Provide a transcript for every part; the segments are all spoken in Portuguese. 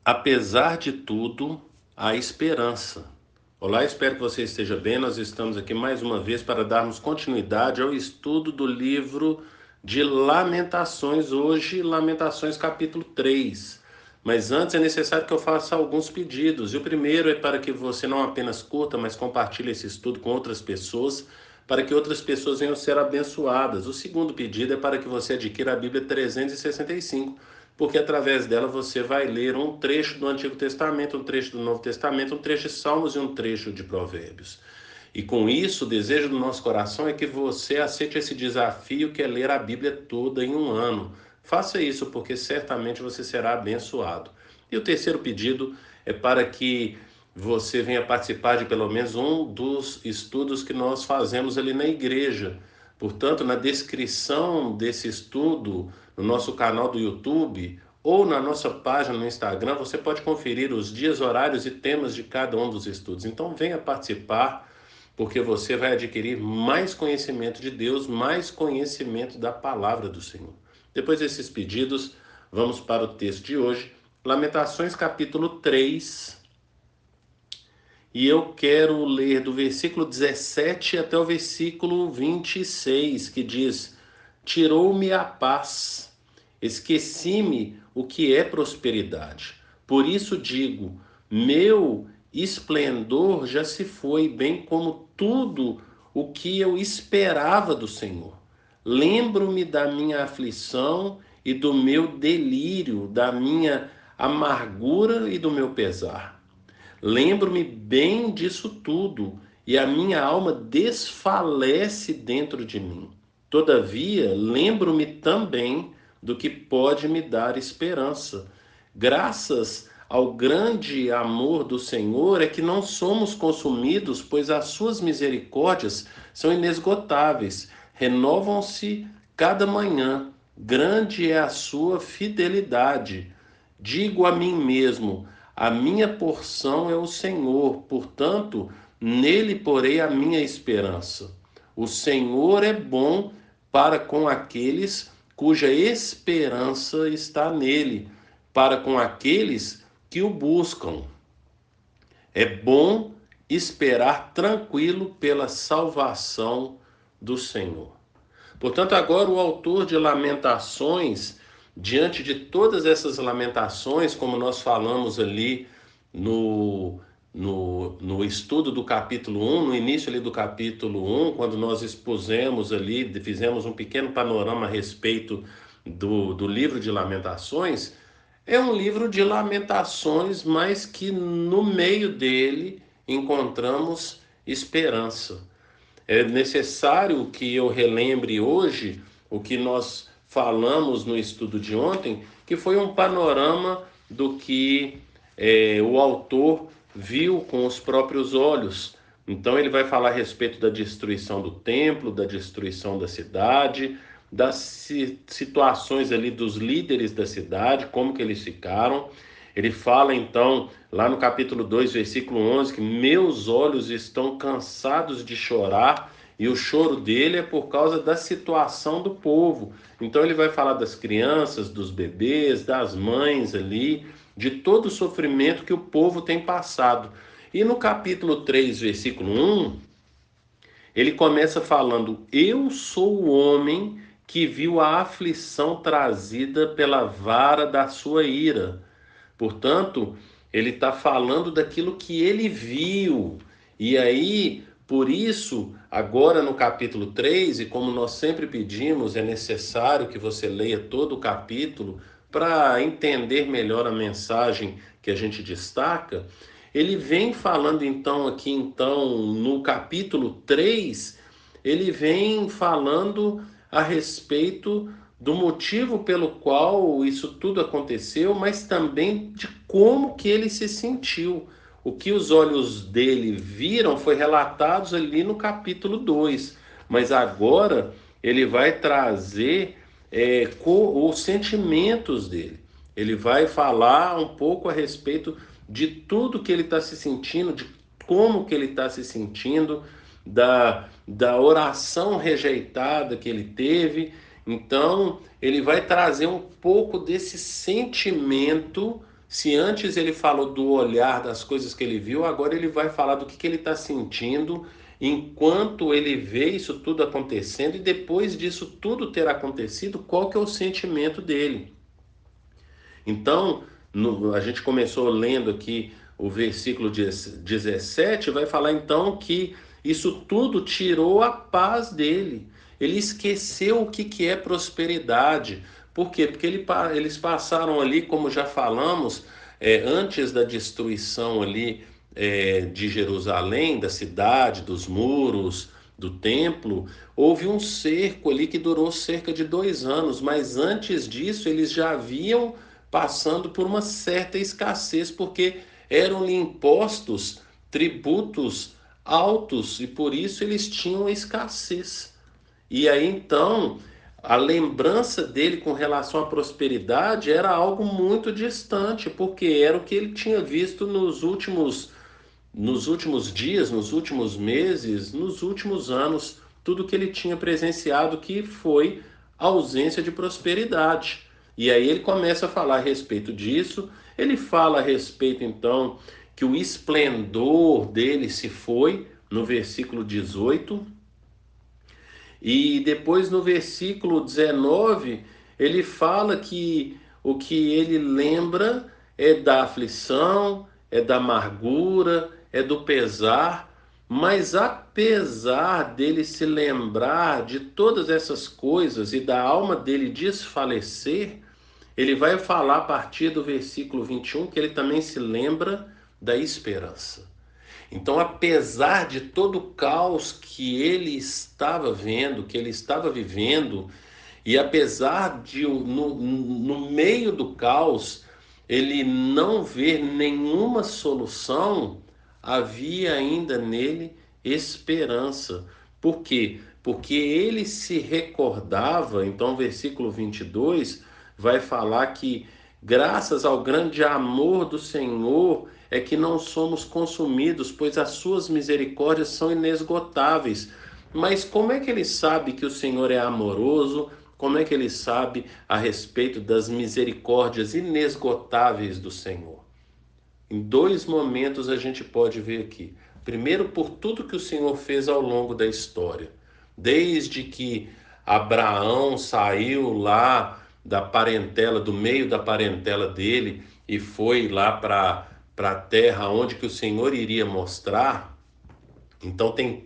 Apesar de tudo, há esperança. Olá, espero que você esteja bem. Nós estamos aqui mais uma vez para darmos continuidade ao estudo do livro de Lamentações. Hoje, Lamentações capítulo 3. Mas antes é necessário que eu faça alguns pedidos. E o primeiro é para que você não apenas curta, mas compartilhe esse estudo com outras pessoas, para que outras pessoas venham ser abençoadas. O segundo pedido é para que você adquira a Bíblia 365, porque através dela você vai ler um trecho do Antigo Testamento, um trecho do Novo Testamento, um trecho de Salmos e um trecho de Provérbios. E com isso, o desejo do nosso coração é que você aceite esse desafio que é ler a Bíblia toda em um ano. Faça isso, porque certamente você será abençoado. E o terceiro pedido é para que você venha participar de pelo menos um dos estudos que nós fazemos ali na igreja. Portanto, na descrição desse estudo, no nosso canal do YouTube ou na nossa página no Instagram, você pode conferir os dias, horários e temas de cada um dos estudos. Então, venha participar, porque você vai adquirir mais conhecimento de Deus, mais conhecimento da palavra do Senhor. Depois desses pedidos, vamos para o texto de hoje, Lamentações capítulo 3. E eu quero ler do versículo 17 até o versículo 26, que diz: Tirou-me a paz, esqueci-me o que é prosperidade. Por isso digo: meu esplendor já se foi, bem como tudo o que eu esperava do Senhor. Lembro-me da minha aflição e do meu delírio, da minha amargura e do meu pesar. Lembro-me bem disso tudo, e a minha alma desfalece dentro de mim. Todavia, lembro-me também do que pode me dar esperança. Graças ao grande amor do Senhor é que não somos consumidos, pois as suas misericórdias são inesgotáveis, renovam-se cada manhã. Grande é a sua fidelidade. Digo a mim mesmo: a minha porção é o Senhor, portanto, nele porei a minha esperança. O Senhor é bom para com aqueles cuja esperança está nele, para com aqueles que o buscam. É bom esperar tranquilo pela salvação do Senhor. Portanto, agora o autor de Lamentações, diante de todas essas lamentações, como nós falamos ali no estudo do capítulo 1, no início ali do capítulo 1, quando nós expusemos ali, fizemos um pequeno panorama a respeito do livro de Lamentações, é um livro de lamentações, mas que no meio dele encontramos esperança. É necessário que eu relembre hoje o que nós falamos no estudo de ontem, que foi um panorama do que o autor viu com os próprios olhos. Então ele vai falar a respeito da destruição do templo, da destruição da cidade, das situações ali dos líderes da cidade, como que eles ficaram. Ele fala então, lá no capítulo 2, versículo 11, que meus olhos estão cansados de chorar, e o choro dele é por causa da situação do povo. Então ele vai falar das crianças, dos bebês, das mães ali, de todo o sofrimento que o povo tem passado. E no capítulo 3, versículo 1, ele começa falando: eu sou o homem que viu a aflição trazida pela vara da sua ira. Portanto, ele está falando daquilo que ele viu. E aí, por isso, agora no capítulo 3, e como nós sempre pedimos, é necessário que você leia todo o capítulo para entender melhor a mensagem que a gente destaca. Ele vem falando então no capítulo 3, ele vem falando a respeito do motivo pelo qual isso tudo aconteceu, mas também de como que ele se sentiu. O que os olhos dele viram foi relatado ali no capítulo 2, mas agora ele vai trazer os sentimentos dele. Ele vai falar um pouco a respeito de tudo que ele está se sentindo, de como que ele está se sentindo, da oração rejeitada que ele teve. Então, ele vai trazer um pouco desse sentimento Se antes ele falou do olhar, das coisas que ele viu, agora ele vai falar do que ele está sentindo enquanto ele vê isso tudo acontecendo e depois disso tudo ter acontecido, qual que é o sentimento dele. Então, a gente começou lendo aqui o versículo 17, vai falar então que isso tudo tirou a paz dele. Ele esqueceu o que é prosperidade. Por quê? Porque eles passaram ali, como já falamos, antes da destruição ali de Jerusalém, da cidade, dos muros, do templo, houve um cerco ali que durou cerca de 2 anos, mas antes disso eles já haviam passando por uma certa escassez, porque eram-lhe impostos tributos altos e por isso eles tinham escassez. E aí então a lembrança dele com relação à prosperidade era algo muito distante, porque era o que ele tinha visto nos últimos dias, nos últimos meses, nos últimos anos, tudo que ele tinha presenciado que foi a ausência de prosperidade. E aí ele começa a falar a respeito disso, ele fala a respeito então que o esplendor dele se foi, no versículo 18, e depois no versículo 19, ele fala que o que ele lembra é da aflição, é da amargura, é do pesar, mas apesar dele se lembrar de todas essas coisas e da alma dele desfalecer, ele vai falar a partir do versículo 21 que ele também se lembra da esperança. Então, apesar de todo o caos que ele estava vendo, que ele estava vivendo, e apesar de no meio do caos ele não ver nenhuma solução, havia ainda nele esperança. Por quê? Porque ele se recordava, então o versículo 22 vai falar que graças ao grande amor do Senhor é que não somos consumidos, pois as suas misericórdias são inesgotáveis. Mas como é que ele sabe que o Senhor é amoroso? Como é que ele sabe a respeito das misericórdias inesgotáveis do Senhor? Em 2 momentos a gente pode ver aqui. Primeiro, por tudo que o Senhor fez ao longo da história. Desde que Abraão saiu lá da parentela, do meio da parentela dele, e foi lá para a terra onde que o Senhor iria mostrar. Então tem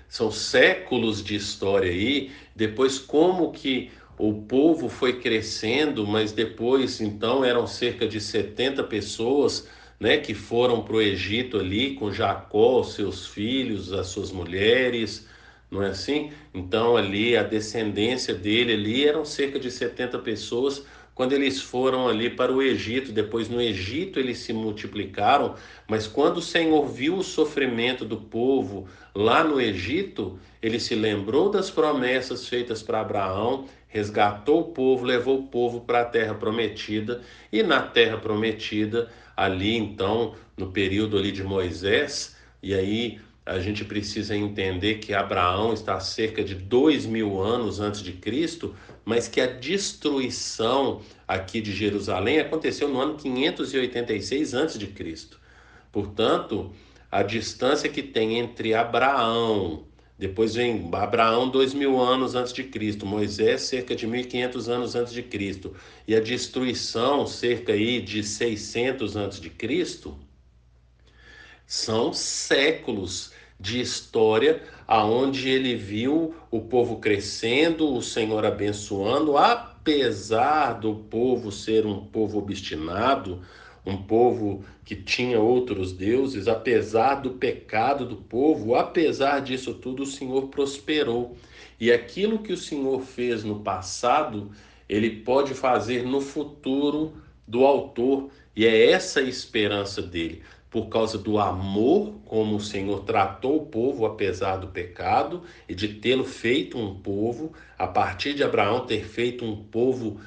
são séculos de história aí, depois como que o povo foi crescendo, mas depois então eram cerca de 70 pessoas, né, que foram para o Egito ali com Jacó, seus filhos, as suas mulheres, não é assim? Então ali a descendência dele ali eram cerca de 70 pessoas quando eles foram ali para o Egito. Depois no Egito eles se multiplicaram, mas quando o Senhor viu o sofrimento do povo lá no Egito, ele se lembrou das promessas feitas para Abraão, resgatou o povo, levou o povo para a terra prometida, e na terra prometida, ali então, no período ali de Moisés, e aí a gente precisa entender que Abraão está a cerca de 2.000 anos antes de Cristo, mas que a destruição aqui de Jerusalém aconteceu no ano 586 antes de Cristo. Portanto, a distância que tem entre Abraão, depois vem Abraão 2.000 anos antes de Cristo, Moisés cerca de 1.500 anos antes de Cristo, e a destruição cerca aí de 600 antes de Cristo, são séculos de história aonde ele viu o povo crescendo, o Senhor abençoando, apesar do povo ser um povo obstinado, um povo que tinha outros deuses, apesar do pecado do povo, apesar disso tudo, o Senhor prosperou. E aquilo que o Senhor fez no passado, ele pode fazer no futuro do autor, e é essa a esperança dele por causa do amor como o Senhor tratou o povo apesar do pecado e de tê-lo feito um povo, a partir de Abraão ter feito um povo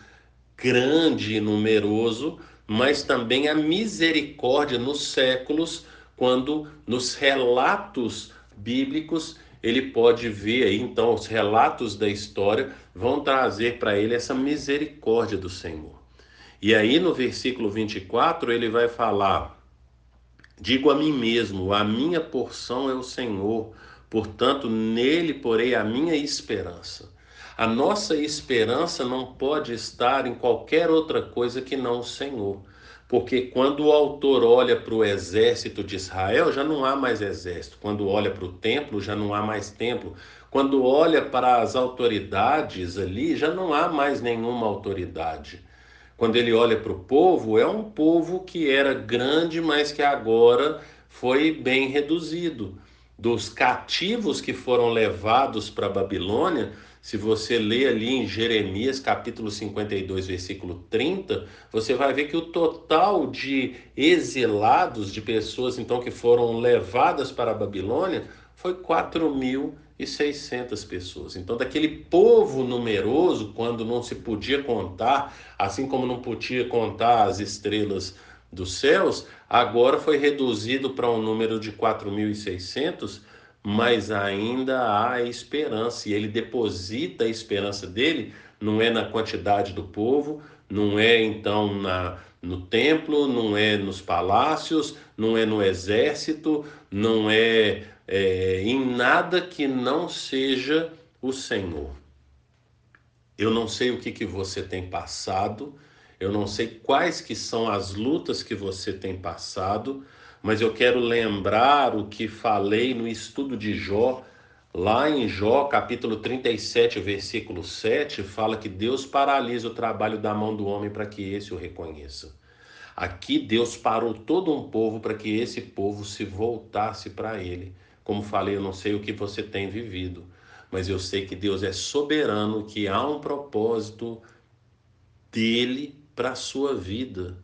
grande e numeroso, mas também a misericórdia nos séculos, quando nos relatos bíblicos ele pode ver aí, então os relatos da história vão trazer para ele essa misericórdia do Senhor. E aí no versículo 24 ele vai falar: digo a mim mesmo, a minha porção é o Senhor, portanto nele porei a minha esperança. A nossa esperança não pode estar em qualquer outra coisa que não o Senhor. Porque quando o autor olha para o exército de Israel, já não há mais exército. Quando olha para o templo, já não há mais templo. Quando olha para as autoridades ali, já não há mais nenhuma autoridade. Quando ele olha para o povo, é um povo que era grande, mas que agora foi bem reduzido. Dos cativos que foram levados para a Babilônia, se você ler ali em Jeremias capítulo 52, versículo 30, você vai ver que o total de exilados, de pessoas então que foram levadas para a Babilônia, foi 4.600 pessoas. Então, daquele povo numeroso, quando não se podia contar, assim como não podia contar as estrelas dos céus, agora foi reduzido para um número de 4.600, mas ainda há esperança. E ele deposita a esperança dele, não é na quantidade do povo, não é então no templo, não é nos palácios, não é no exército, não é, em nada que não seja o Senhor. Eu não sei o que você tem passado, eu não sei quais que são as lutas que você tem passado, mas eu quero lembrar o que falei no estudo de Jó, lá em Jó, capítulo 37, versículo 7, fala que Deus paralisa o trabalho da mão do homem para que esse o reconheça. Aqui Deus parou todo um povo para que esse povo se voltasse para ele. Como falei, eu não sei o que você tem vivido, mas eu sei que Deus é soberano, que há um propósito dele para a sua vida.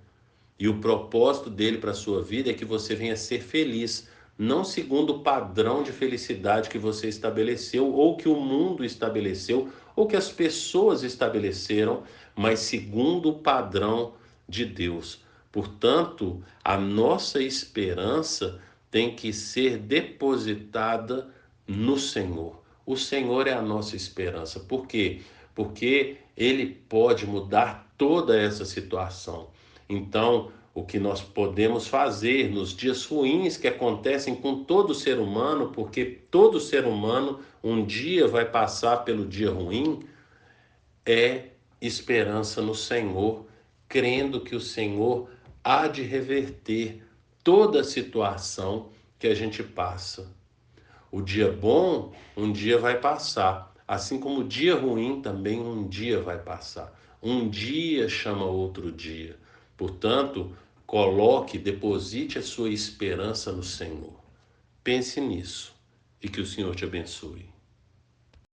E o propósito dele para a sua vida é que você venha ser feliz, não segundo o padrão de felicidade que você estabeleceu, ou que o mundo estabeleceu, ou que as pessoas estabeleceram, mas segundo o padrão de Deus. Portanto, a nossa esperança tem que ser depositada no Senhor. O Senhor é a nossa esperança. Por quê? Porque Ele pode mudar toda essa situação. Então, o que nós podemos fazer nos dias ruins que acontecem com todo ser humano, porque todo ser humano um dia vai passar pelo dia ruim, é esperança no Senhor, crendo que o Senhor há de reverter toda a situação que a gente passa. O dia bom, um dia vai passar, assim como o dia ruim também um dia vai passar. Um dia chama outro dia. Portanto, coloque, deposite a sua esperança no Senhor. Pense nisso e que o Senhor te abençoe.